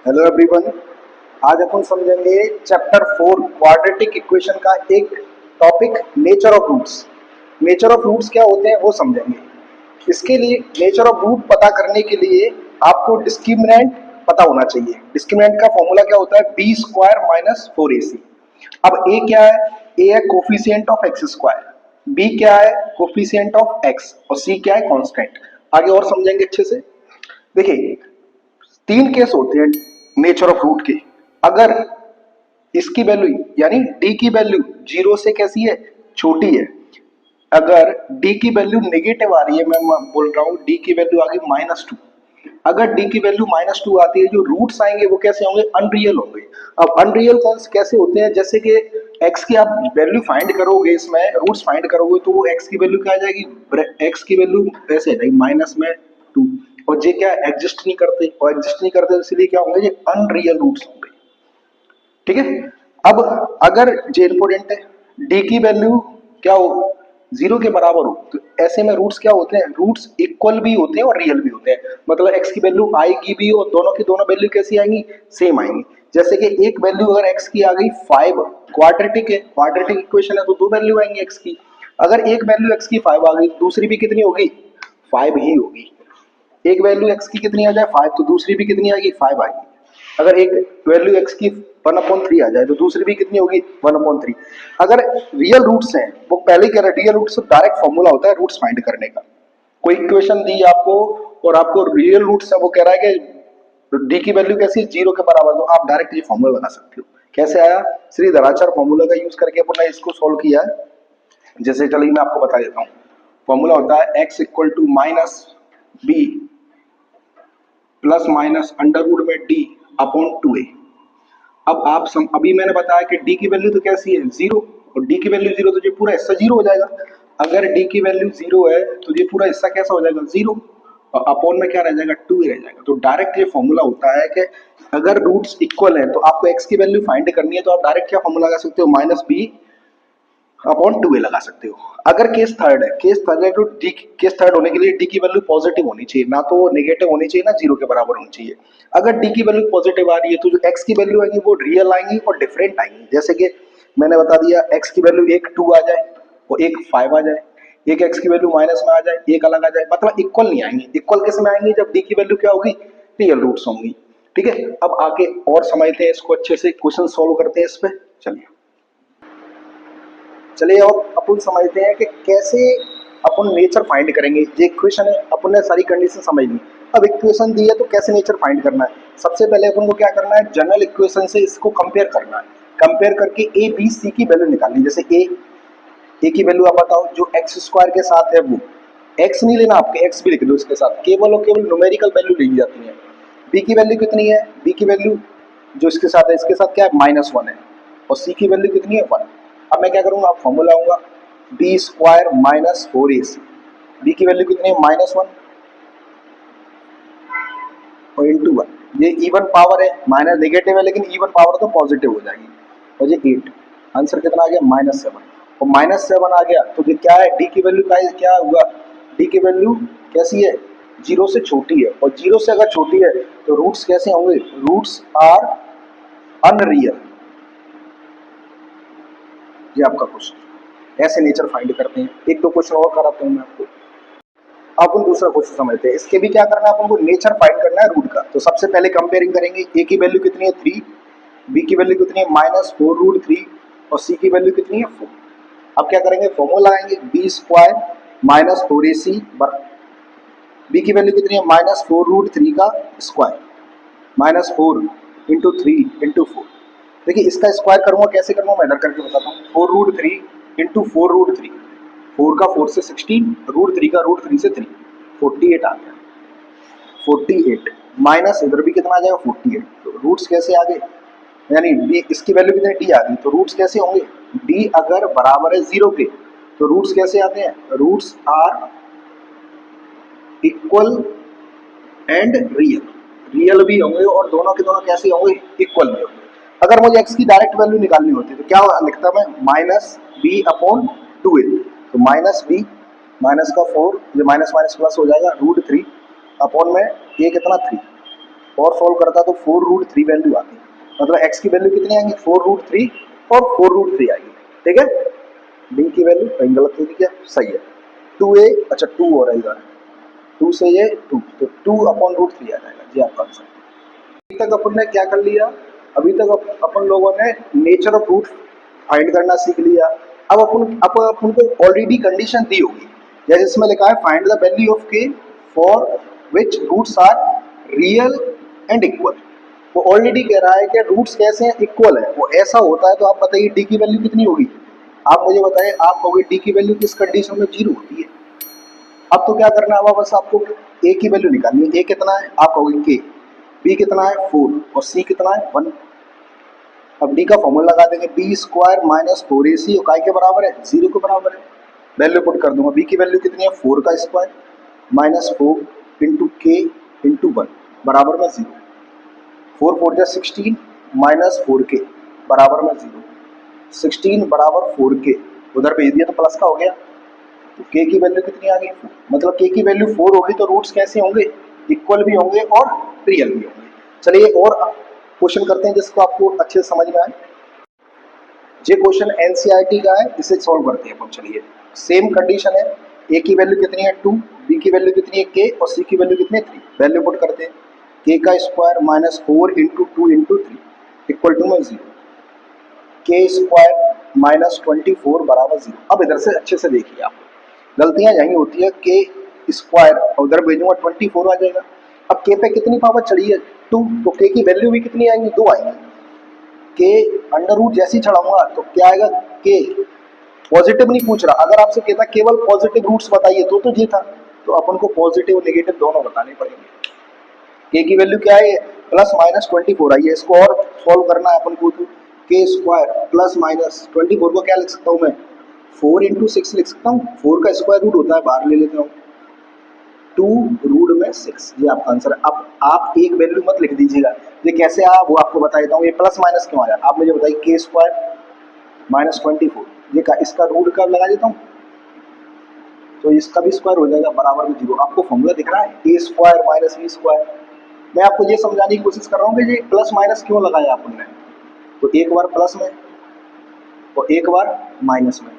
Hello everyone. आज अपन समझेंगे chapter 4 quadratic equation का एक topic nature of roots. Nature of roots क्या होते हैं वो समझेंगे। इसके लिए नेचर ऑफ रूट पता करने के लिए आपको डिस्क्रिमिनेंट पता होना चाहिए। डिस्क्रिमिनेंट का फॉर्मूला क्या होता है? B square minus 4ac। अब ए क्या है? ए है coefficient of X square, B क्या है? कोफिशिएंट ऑफ एक्स, और सी क्या है? कांस्टेंट। आगे और समझेंगे अच्छे से। देखिए, तीन केस होते हैं नेचर ऑफ रूट के। अगर इसकी वैल्यू यानी डी की वैल्यू जीरो से कैसी है? छोटी है। अगर डी की वैल्यू नेगेटिव आ रही है, मैं बोल रहा हूं डी की वैल्यू आ गई -2। अगर डी की वैल्यू -2 आती है, जो रूट्स आएंगे वो कैसे होंगे? अनरियल होंगे। अब अनरियल कैसे होते हैं? जैसे कि एक्स की आप वैल्यू फाइंड करोगे, इसमें रूट्स फाइंड करोगे तो वो एक्स की वैल्यू क्या आ जाएगी? एक्स की वैल्यू ऐसे आ जाएगी -2। और जे क्या एग्जिस्ट नहीं करते, और एग्जिस्ट नहीं करते इसलिए क्या होंगे? ये अनरियल रूट्स होंगे। ठीक है। अब अगर जे इंपोर्टेंट है, डी की वैल्यू क्या हो? जीरो के बराबर हो, तो ऐसे में रूट्स क्या होते हैं? रूट्स इक्वल भी होते हैं और रियल भी होते हैं। मतलब एक्स की वैल्यू आएगी भी और दोनों की दोनों वैल्यू कैसी आएंगी? सेम आएंगी। जैसे कि एक वैल्यू अगर एक्स की आ गई 5, क्वाड्रेटिक है, क्वाड्रेटिक इक्वेशन है, तो दो वैल्यू आएंगी एक्स की। अगर एक वैल्यू एक्स की 5 आ गई तो दूसरी भी कितनी होगी? 5 ही होगी। एक वैल्यू एक्स की कितनी आ जाए? 5, तो दूसरी भी कितनी आएगी? 5 आएगी। अगर एक वैल्यू एक्स की 1/3 आ जाए तो दूसरी भी कितनी होगी? 1/3। अगर रियल रूट्स हैं, वो पहले कह रहे हैं रियल रूट्स डायरेक्ट फॉर्मूला होता है रूट्स फाइंड करने का। कोई इक्वेशन दी आपको और आपको रियल रूट्स है, वो कह रहा है कि डी की वैल्यू कैसी है? जीरो के बराबर, तो आप डायरेक्ट ये फॉर्मूला बना सकते हो। कैसे आया? श्रीधराचार्य फॉर्मूला का यूज करके अपन ने इसको सोल्व किया है। जैसे चलिए मैं आपको बता देता हूँ। फॉर्मूला होता है X equal to -b plus minus under root में डी अपॉन 2a। अब अभी मैंने बताया कि डी की वैल्यू तो कैसी है? जीरो, और डी की वैल्यू जीरो, तो ये पूरा हिस्सा जीरो हो जाएगा। अगर डी की वैल्यू जीरो है तो ये पूरा हिस्सा कैसा हो जाएगा? जीरो, और अपॉन में क्या रह जाएगा? 2a रह जाएगा। तो डायरेक्ट ये फॉर्मूला होता है कि अगर रूट्स इक्वल है तो आपको एक्स की वैल्यू फाइंड करनी है, तो आप डायरेक्ट क्या फॉर्मूला लगा सकते हो? -b अपॉन 2a लगा सकते हो। अगर केस थर्ड है, केस थर्ड है तो डी, केस थर्ड होने के लिए डी की वैल्यू पॉजिटिव होनी चाहिए, ना तो नेगेटिव होनी चाहिए, ना जीरो के बराबर होनी चाहिए। अगर डी की वैल्यू पॉजिटिव आ रही है तो जो एक्स की वैल्यू आएगी वो रियल आएंगी और डिफरेंट आएंगी। जैसे कि मैंने बता दिया, एक्स की वैल्यू एक 2 आ जाए और एक 5 आ जाए, एक एक्स की वैल्यू माइनस में आ जाए, एक अलग आ जाए, मतलब इक्वल नहीं आएंगी। इक्वल किस में आएंगी? जब डी की वैल्यू क्या होगी? रियल रूट्स होंगी। ठीक है। अब आके और समझते हैं इसको अच्छे से, क्वेश्चन सोल्व करते हैं इस पे। चलिए अब अपन समझते हैं कि कैसे अपन नेचर फाइंड करेंगे। ये इक्वेशन है, अपन ने सारी कंडीशन समझ ली। अब इक्वेशन दी है तो कैसे नेचर फाइंड करना है? सबसे पहले अपन को क्या करना है? जनरल इक्वेशन से इसको कंपेयर करना है। कंपेयर करके ए बी सी की वैल्यू निकालनी। जैसे ए की वैल्यू आप बताओ, जो एक्स स्क्वायर के साथ है वो एक्स नहीं लेना, आपके एक्स भी लिख दो इसके साथ, केवल और केवल न्यूमेरिकल वैल्यू ली जाती है। बी की वैल्यू कितनी है? बी की वैल्यू जो इसके साथ है, इसके साथ क्या है? -1 है। और सी की वैल्यू कितनी है? 1। अब मैं क्या करूंगा? आप फॉर्मूला लाऊंगा, B square minus 4ac। B की वैल्यू कितनी है? -1 और इंटू 1। ये इवन पावर है, माइनस नेगेटिव है लेकिन इवन पावर तो पॉजिटिव हो जाएगी। और ये 8। आंसर कितना आ गया? -7। और -7 आ गया तो ये क्या है? डी की वैल्यू का क्या हुआ? डी की वैल्यू कैसी है? जीरो से छोटी है, और जीरो से अगर छोटी है तो रूट्स कैसे होंगे? Roots are unreal. ये आपका क्वेश्चन। ऐसे नेचर फाइंड करते हैं। एक दो क्वेश्चन और कराता हूं मैं आपको। अपन दूसरा क्वेश्चन समझते हैं। इसके भी क्या करना है? अपन को नेचर फाइंड करना है रूट का। तो सबसे पहले कंपेयरिंग करेंगे। ए की वैल्यू कितनी है? 3, बी की वैल्यू कितनी है? -4√3, और सी की वैल्यू कितनी है? 4। अब क्या करेंगे? फॉर्मूला लगाएंगे, B square minus 4ac। B की वैल्यू कितनी है? -4√3 का स्क्वायर, -4 इंटू 3 इंटू 4। देखिए इसका स्क्वायर करूंगा, कैसे करूंगा मैं इधर करके बताता हूँ। 4√3 इंटू 4√3, 4 का 4 से 16, √3 का √3 से 3, 48 आ गया। 48 माइनस इधर भी कितना आ जाएगा? 48। तो रूट्स कैसे आ गए? यानी डी, इसकी वैल्यू कितनी? डी आ गई। तो रूट्स कैसे होंगे? डी अगर बराबर है जीरो के तो रूट्स कैसे आते हैं? Roots are equal and real. Real भी होंगे और दोनों के दोनों कैसे होंगे? इक्वल भी होंगे। अगर मुझे x की डायरेक्ट वैल्यू निकालनी होती तो क्या लिखता मैं? -b/2a। तो -b, माइनस का 4, ये माइनस माइनस प्लस हो जाएगा, √3 अपॉन में ये कितना? 3। और सॉल्व करता तो 4√3 वैल्यू आती, मतलब x की वैल्यू कितनी आएंगी 4√3 और 4√3 आएगी। ठीक है, b की वैल्यू कहीं गलत होगी क्या, सही है 2a, अच्छा 2 हो रहा है 2 से ये 2 तो 2/√3 आ जाएगा जी आपका आंसर। अभी तक अपन ने क्या कर लिया, अभी तक अपन लोगों ने नेचर ऑफ रूट फाइंड करना सीख लिया। अब अपन को ऑलरेडी कंडीशन दी होगी, जैसे इसमें लिखा है find the value of k for which roots are real and equal. वो ऑलरेडी कह रहा है कि रूट्स कैसे हैं, इक्वल है, वो ऐसा होता है। तो आप बताइए d की वैल्यू कितनी होगी, आप मुझे बताइए, आप कहोगे d की वैल्यू किस कंडीशन में 0 होती है। अब तो क्या करना है, बस आपको a की वैल्यू निकालनी है। a कितना है, आप कहोगे k, b कितना है 4 और c कितना है 1। अब d का फॉर्मूला लगा देंगे, b स्क्वायर माइनस 4ac काय के बराबर है, 0 के बराबर है। वैल्यू पुट कर दूंगा, b की वैल्यू कितनी है 4 का स्क्वायर माइनस 4 इंटू के इंटू 1 बराबर में 0। 4 4 जा 16 माइनस 4k बराबर में 0। 16 बराबर 4k, उधर भेज दिया तो प्लस का हो गया। तो k की वैल्यू कितनी आ गई, मतलब k की वैल्यू 4 होगी तो रूट्स कैसे होंगे, इक्वल भी होंगे और रियल भी होंगे। चलिए और क्वेश्चन करते हैं जिसको आपको अच्छे से समझ में आए। ये क्वेश्चन एनसीईआरटी का है, इसे सॉल्व करते हैं अपन। चलिए सेम कंडीशन है, a की वैल्यू कितनी है 2, b की वैल्यू कितनी है k और c की वैल्यू कितनी है 3। वैल्यू पुट करते हैं, k का square minus 4 into 2 into 3 equal to में 0, k स्क्वायर माइनस 24 बराबर 0। अब इधर से अच्छे से देखिए, आप गलतियां यही होती है, k स्क्वायर उधर भेजूंगा 24 आ जाएगा। अब k पे कितनी पावर चढ़ी है 2, तो k की वैल्यू भी कितनी आएंगी 2 आएंगी। k अंडर रूट जैसे ही चढ़ाऊंगा तो क्या आएगा, k पॉजिटिव नहीं पूछ रहा, अगर आपसे कहता केवल पॉजिटिव रूट्स बताइए तो ये था, तो अपन को पॉजिटिव नेगेटिव दोनों बताने पड़ेंगे। k की वैल्यू क्या है प्लस माइनस 24 आई है, इसको और सॉल्व करना है अपन को, तो k स्क्वायर प्लस माइनस 24 को क्या लिख सकता हूँ मैं 4 इंटू 6 लिख सकता हूँ, 4 का स्क्वायर रूट होता है, बाहर ले लेता हूँ 2 रूट में 6, ये आपका आंसर है। अब आप एक वैल्यू मत लिख दीजिएगा, ये कैसे आया वो आपको बता देता हूँ। ये प्लस माइनस क्यों आया आप मुझे बताइए, k स्क्वायर माइनस 24 ये का इसका रूट कब लगा देता हूँ तो इसका भी स्क्वायर हो जाएगा बराबर में 0। आपको फॉर्मूला दिख रहा है a square minus b square. मैं आपको ये समझाने की कोशिश कर रहा हूँ कि ये प्लस माइनस क्यों लगाया आपने, तो एक बार प्लस में और एक बार माइनस में,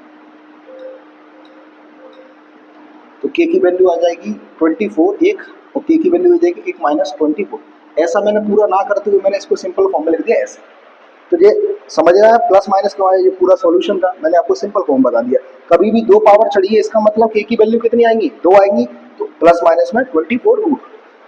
तो k की वैल्यू आ जाएगी 24 एक और k की वैल्यू हो जाएगी 1 माइनस 24। ऐसा मैंने पूरा ना करते हुए मैंने इसको सिंपल फॉर्म में लिख दिया ऐसे। तो ये समझ रहा है प्लस माइनस क्यों आया, ये पूरा सॉल्यूशन था, मैंने आपको सिंपल फॉर्म बता दिया। कभी भी 2 पावर चढ़िए इसका मतलब k की वैल्यू कितनी आएंगी 2 आएंगी, तो प्लस माइनस में 24 रूट,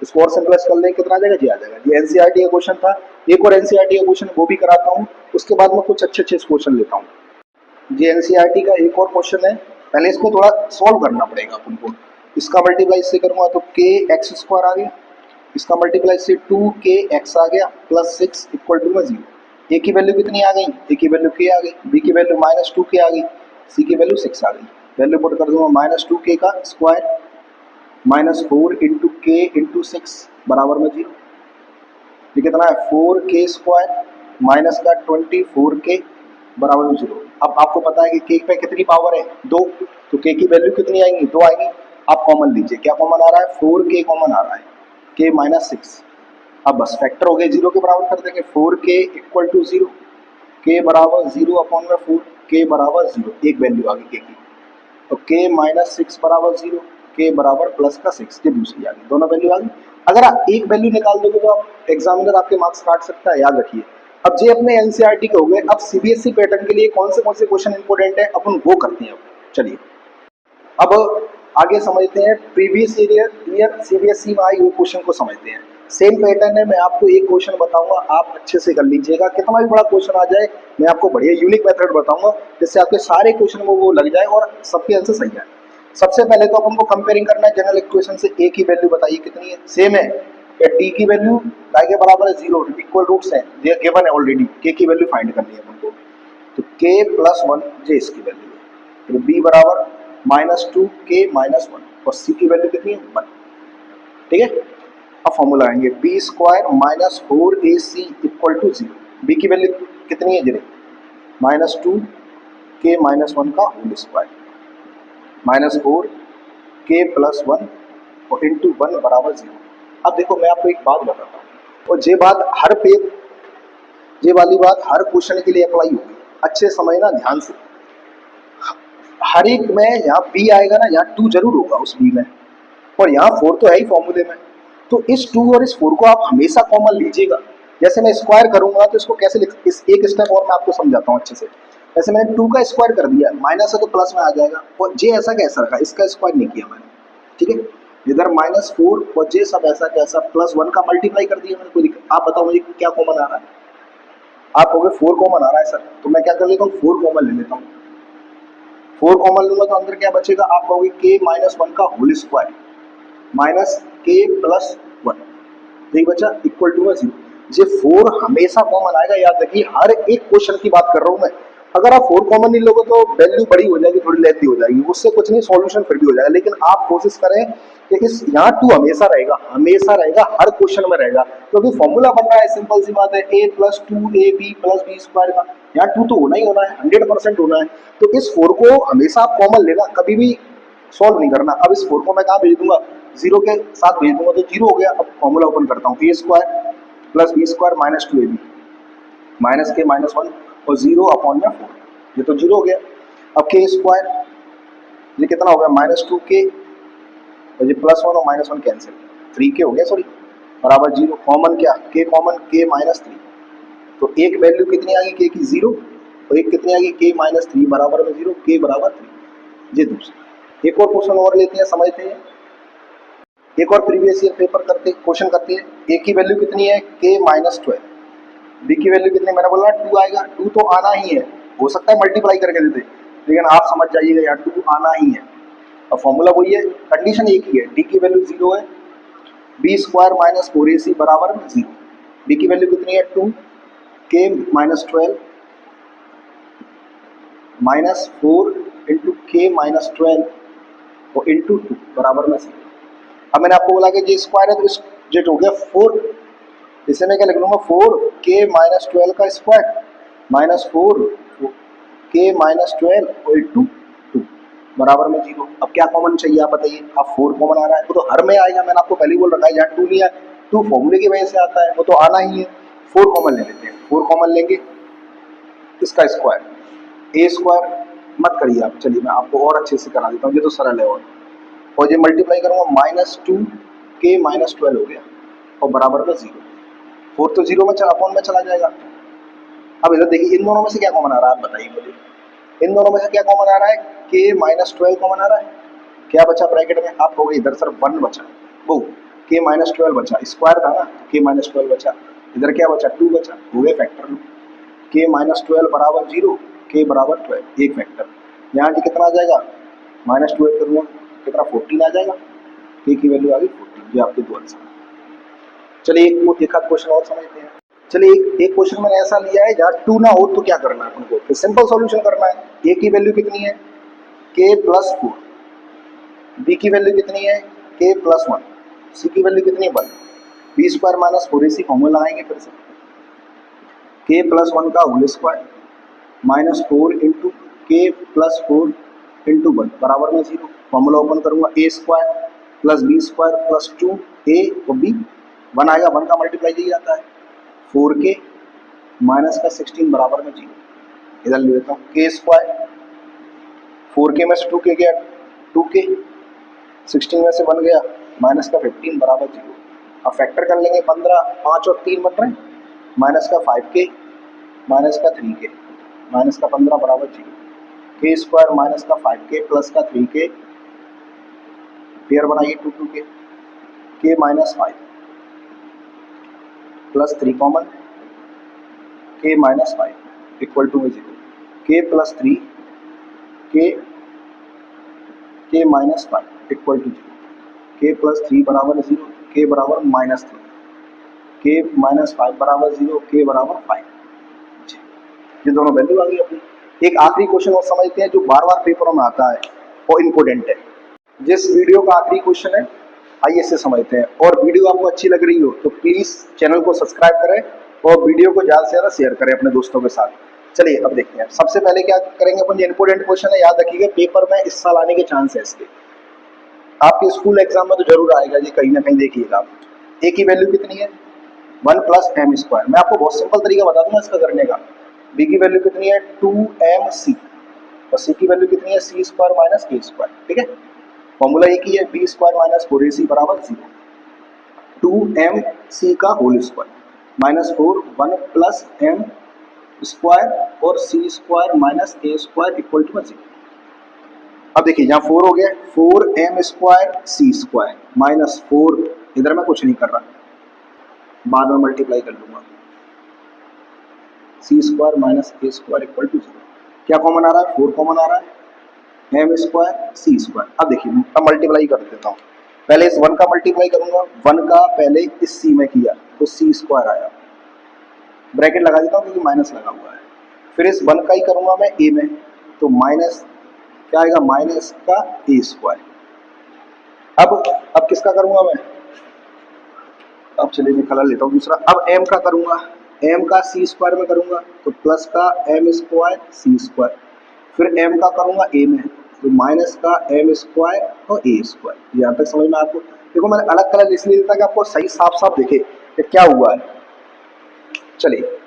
इसको और सिंपलाइज कर लेंगे कितना आ जाएगा जी आ जाएगा। ये एनसीईआरटी का क्वेश्चन था, एक और एनसीईआरटी का क्वेश्चन वो भी कराता हूँ, उसके बाद में कुछ अच्छे अच्छे क्वेश्चन लेता हूँ। ये एनसीईआरटी का एक और क्वेश्चन है, पहले इसको थोड़ा सॉल्व करना पड़ेगा अपन को। इसका मल्टीप्लाई इससे करूंगा तो k एक्स स्क्वायर आ गया, इसका मल्टीप्लाई से 2k एक्स आ गया प्लस 6 इक्वल टू में 0। a की वैल्यू कितनी आ गई, a की वैल्यू k आ गई, b की वैल्यू माइनस 2k आ गई, c की वैल्यू 6 आ गई। वैल्यू पुट कर दूंगा माइनस 2k का स्क्वायर माइनस 4 इंटू के इंटू 6 बराबर में 0। ये कितना है 4k स्क्वायर माइनस का 24k बराबर में 0। अब आपको पता है कि k पे कितनी पावर है 2, तो k की वैल्यू कितनी आएंगी 2 आएंगी। आप कॉमन लीजिए, क्या कॉमन आ रहा है 4k कॉमन आ रहा है, k माइनस 6। अब बस फैक्टर हो गए 0 के बराबर कर देंगे, 4k इक्वल टू 0, k बराबर 0 अपॉन में 4, k बराबर 0, एक वैल्यू आ गई k की, तो k माइनस 6 बराबर 0, k बराबर प्लस का 6, ये दूसरी आ गई, दोनों वैल्यू आ गई। अगर आप एक वैल्यू निकाल दोगे तो आप एग्जामिनर आपके मार्क्स काट सकता है, याद रखिए। अब ये अपने एनसीईआरटी के हो गए, अब सीबीएसई पैटर्न के लिए कौन से क्वेश्चन इंपोर्टेंट है अपन वो करते हैं। चलिए अब आगे समझते हैं प्रीवियस ईयर सीबीएसई में आई हुए क्वेश्चन को समझते हैं। सेम पैटर्न है, मैं आपको एक क्वेश्चन बताऊंगा, आप अच्छे से कर लीजिएगा, कितना भी बड़ा क्वेश्चन आ जाए मैं आपको बढ़िया यूनिक मेथड बताऊंगा जिससे आपके सारे क्वेश्चन वो लग जाए और सबके आंसर सही है। सबसे पहले तो अपन को कंपेयरिंग करना है जनरल इक्वेशन से, a की वैल्यू बताइए कितनी है, सेम है या t की वैल्यू y के बराबर है 0, इक्वल रूट्स हैं, ये गिवन है ऑलरेडी, k की वैल्यू फाइंड करनी है अपन को, तो k प्लस 1 ये इसकी वैल्यू है, तो b बराबर माइनस 2k माइनस 1 और c की वैल्यू कितनी है 1। ठीक है, अब फॉर्मूला आएंगे b square minus 4ac equal to 0, b की वैल्यू कितनी है 0 माइनस 2k माइनस 1 का whole square minus 4k plus 1 और इंटू 1 बराबर 0। अब देखो मैं आपको एक बात बताता हूँ, और ये वाली बात हर क्वेश्चन के लिए अप्लाई होगी। अच्छे समझना ध्यान से, हर एक में यहाँ बी आएगा ना, यहाँ 2 जरूर होगा उस बी में, और यहाँ 4 तो है ही फॉर्मूले में। तो इस 2 और इस 4 को आप हमेशा कॉमन लीजिएगा। जैसे मैं स्क्वायर करूंगा तो इसको कैसे इस एक स्टेप और मैं आपको समझाता हूँ अच्छे से। जैसे मैंने 2 का स्क्वायर कर दिया, माइनस है तो प्लस में आ जाएगा, और जे ऐसा कैसा रखा, इसका स्क्वायर नहीं किया मैंने, ठीक है। इधर -4 और जे सब ऐसा कैसा, +1 का मल्टीप्लाई कर दिया मैंने, कोई दिक्कत। आप बताओ मुझे क्या कॉमन आ रहा है? आप कहोगे 4 कॉमन आ रहा है सर, तो मैं क्या कर लेता हूँ, 4 कॉमन ले लेता हूँ। 4 कॉमन लूंगा तो अंदर क्या बचेगा, आप कहोगे k-1 का होल स्क्वायर माइनस k + 1, यही बचा, इक्वल टू 0। ये 4 हमेशा कॉमन आएगा, याद रखिए, हर एक क्वेश्चन की बात कर रहा हूं मैं। अगर आप 4 कॉमन नहीं लोगे तो वैल्यू बड़ी हो जाएगी, थोड़ी लेंथी हो जाएगी, उससे कुछ नहीं, सॉल्यूशन फिर भी हो जाएगा। लेकिन आप कोशिश करें कि इस यहाँ 2 हमेशा रहेगा, हर क्वेश्चन में रहेगा, क्योंकि फॉर्मूला बन रहा है, सिंपल सी बात है, a + 2ab + b² का, यहाँ 2 तो होना ही होना है, 100% होना है। तो इस 4 को हमेशा आप कॉमन लेना, कभी भी सॉल्व नहीं करना। अब इस 4 को मैं कहाँ भेज दूंगा, 0 के साथ भेज दूंगा तो 0 हो गया। अब फॉर्मूला ओपन करता हूँ, a² + b² - 2ab -k-1 और 0/4, ये तो 0 हो गया। अब k², ये कितना हो गया, -2k, और ये +1 और -1 कैंसिल, 3k हो गया, सॉरी, बराबर 0। कॉमन क्या, k कॉमन, k -3, तो एक वैल्यू कितनी आ गई k की, 0, और एक कितनी आ गई, k -3 बराबर में 0, k बराबर 3। ये दूसरा। एक और क्वेश्चन और लेते हैं, समझते हैं। एक और प्रीवियस ईयर पेपर क्वेश्चन करते हैं। a की वैल्यू कितनी है, k -12, b की वैल्यू कितनी, मैंने बोला 2 आएगा, 2 तो आना ही है, हो सकता है मल्टीप्लाई करके देते, लेकिन आप समझ जाइएगा यार 2 आना ही है। अब फॉर्मूला वही है, कंडीशन एक ही है, d की वैल्यू 0 है, b² - 4ac बराबर में 0। b की वैल्यू कितनी है, 2, k -12 -4 इंटू k -12 और इंटू 2 बराबर में 0। अब मैंने आपको बोला कि जे स्क्वायर है, तो इस जेट हो गया 4, इसे मैं क्या लिख लूंगा, 4k -12 का स्क्वायर -4 k -12 और इंटू 2 बराबर में 0। अब क्या कॉमन चाहिए आप बताइए, अब 4 कॉमन आ रहा है, वो तो हर में आएगा, मैंने आपको पहले ही बोल रखा है, यहाँ 2 नहीं है, 2 फॉर्मूले की वजह से आता है, वो तो आना ही है। 4 कॉमन ले लेते हैं, 4 कॉमन लेंगे, इसका स्क्वायर, a² मत करिए आप, चलिए मैं आपको और अच्छे से करा देता हूँ, ये तो सरल है। और ये मल्टीप्लाई करूंगा, -2k -12 हो गया, और बराबर में 0। 4 तो 0 में अपॉन में चला जाएगा। अब इधर देखिए, इन दोनों में से क्या कॉमन आ रहा है, आप बताइए मुझे, इन दोनों में से क्या कॉमन आ रहा है, k -12 कॉमन आ रहा है। क्या बचा ब्रैकेट में, आप कहोगे इधर सर 1 बचा, वो k -12 बचा, स्क्वायर था ना, k -12 बचा, इधर क्या बचा, 2 बचा, हो गए फैक्टर। k -12 बराबर 0, k बराबर 12, एक फैक्टर। यहाँ जी कितना आ जाएगा, -12 करूँगा कितना, 14 आ जाएगा, k की वैल्यू आ गई 14, ये आपके 2 आंसर। चलिए एक आध क्वेश्चन और समझते हैं। चलिए एक क्वेश्चन मैंने ऐसा लिया है जहाँ 2 ना हो तो क्या करना है उनको, तो सिंपल सॉल्यूशन करना है। a की वैल्यू कितनी है, k + 4, b की वैल्यू कितनी है, k + 1, c की वैल्यू कितनी है, 1, b² - 4ac फॉर्मूला लगाएंगे फिर से, k + 1 का whole square -4 into k + 4 into 1 बराबर में 0। फॉर्मूला ओपन करूंगा, a² + b² + 2a और b, 1 आएगा, 1 का मल्टीप्लाई यही आता है, 4k माइनस का 16 बराबर में 0। इधर ले लेता हूँ, k², 4k में से 2k गया, 2k, 16 में से 1 गया, माइनस का 15 बराबर 0। अब फैक्टर कर लेंगे, 15, 5 और 3 बन रहे हैं, माइनस का 5k माइनस का 3k, माइनस का 15 बराबर 0। k² माइनस का 5k प्लस का 3k, पेयर बनाइए 2 2 k -5 plus 3 common, k -5 equal to 0, k + 3 k -5 equal to 0, k + 3 बराबर 0, k बराबर -3, k -5 बराबर 0, k बराबर 5। ये दोनों वैल्यू आ गई अपनी। एक आखिरी क्वेश्चन और समझते हैं जो बार बार पेपरों में आता है और इम्पोर्टेंट है। जिस वीडियो का आखिरी क्वेश्चन है, आइए इसे समझते हैं। और वीडियो आपको अच्छी लग रही हो तो प्लीज चैनल को सब्सक्राइब करें और वीडियो को ज्यादा से ज्यादा शेयर करें अपने दोस्तों के साथ। चलिए अब देखते हैं। सबसे पहले क्या करेंगे अपन, इंपोर्टेंट क्वेश्चन है, याद रखिएगा, पेपर में इस साल आने के चांस है इसके, आपके स्कूल एग्जाम में तो जरूर आएगा जी, कहीं ना कहीं देखिएगा। ए की वैल्यू कितनी है, 1 प्लस एम स्क्वायर। मैं आपको बहुत सिंपल तरीका बता दूंगा इसका करने का। बी की वैल्यू कितनी है 2mc और सी की वैल्यू कितनी है सी स्क्वायर माइनस ए स्क्वायर। ठीक है, फॉर्मूला एक ही है, बी स्क्वायर माइनस 4ac बराबर 0, 2mc का whole square minus 4 1 plus M square और C square minus A square equal to 0। अब देखिए यहाँ 4 हो गया, 4m square C square minus 4, इधर मैं कुछ नहीं कर रहा, बाद में मल्टीप्लाई कर लूंगा, C square minus A square equal to 0। क्या कॉमन आ रहा है 4 कॉमन आ रहा है, एम स्क्वायर सी स्क्वायर। अब देखिए मैं मल्टीप्लाई कर देता हूँ, पहले इस 1 का मल्टीप्लाई करूंगा, 1 का पहले इस सी में किया तो सी स्क्वायर आया, ब्रैकेट लगा देता हूँ क्योंकि माइनस लगा हुआ है, फिर इस 1 का ही करूंगा मैं ए में तो माइनस क्या आएगा माइनस का ए स्क्वायर। अब किसका करूंगा मैं, अब चलिए मैं कलर लेता हूँ दूसरा, अब m का करूंगा, m का सी स्क्वायर में करूंगा तो प्लस का एम स्क्वायर सी स्क्वायर, फिर m का करूंगा a में तो माइनस का एम स्क्वायर और ए स्क्वायर। यहाँ तक समझ में आपको, देखो मैंने अलग कलर इसलिए देता कि आपको सही साफ साफ दिखे कि क्या हुआ है। चलिए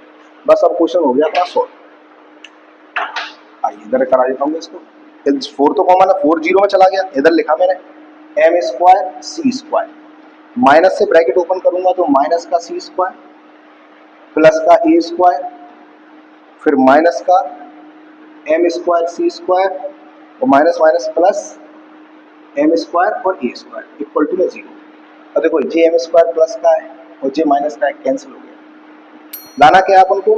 बस अब क्वेश्चन हो गया अपना सॉल्व। आइए इधर करा देता हूँ इसको, 4 तो कॉमन है, 4 0 में चला गया, इधर लिखा मैंने M square C square, minus से ब्रैकेट ओपन करूंगा तो माइनस का सी स्क्वायर प्लस का ए स्क्वायर, फिर माइनस का एम स्क्वायर सी स्क्वायर और minus minus plus M square और ए स्क्वायर इक्वल टू 0। अब देखो जे एम स्क्वायर प्लस का है और जे माइनस का है, कैंसिल हो गया। लाना क्या अपन को,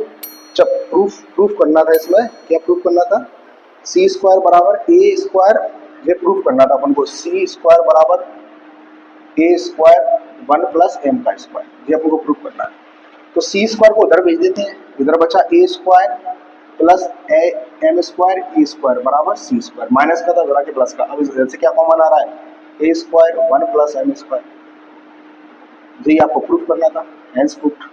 जब प्रूफ करना था, इसमें क्या प्रूफ करना था, सी स्क्वायर बराबर ए स्क्वायर, ये प्रूफ करना था अपन को, सी स्क्वायर बराबर ए स्क्वायर 1 प्लस एम का स्क्वायर, ये अपन को प्रूफ करना है। तो सी स्क्वायर को उधर भेज देते हैं, इधर बचा ए स्क्वायर प्लस एम स्क्वायर ए स्क्वायर बराबर सी स्क्वायर, माइनस का था उधर के प्लस का, अब इधर से क्या कॉमन आ रहा है ए स्क्वायर 1 प्लस एम स्क्वायर, ये आपको प्रूफ करना था, हेंस प्रूफ।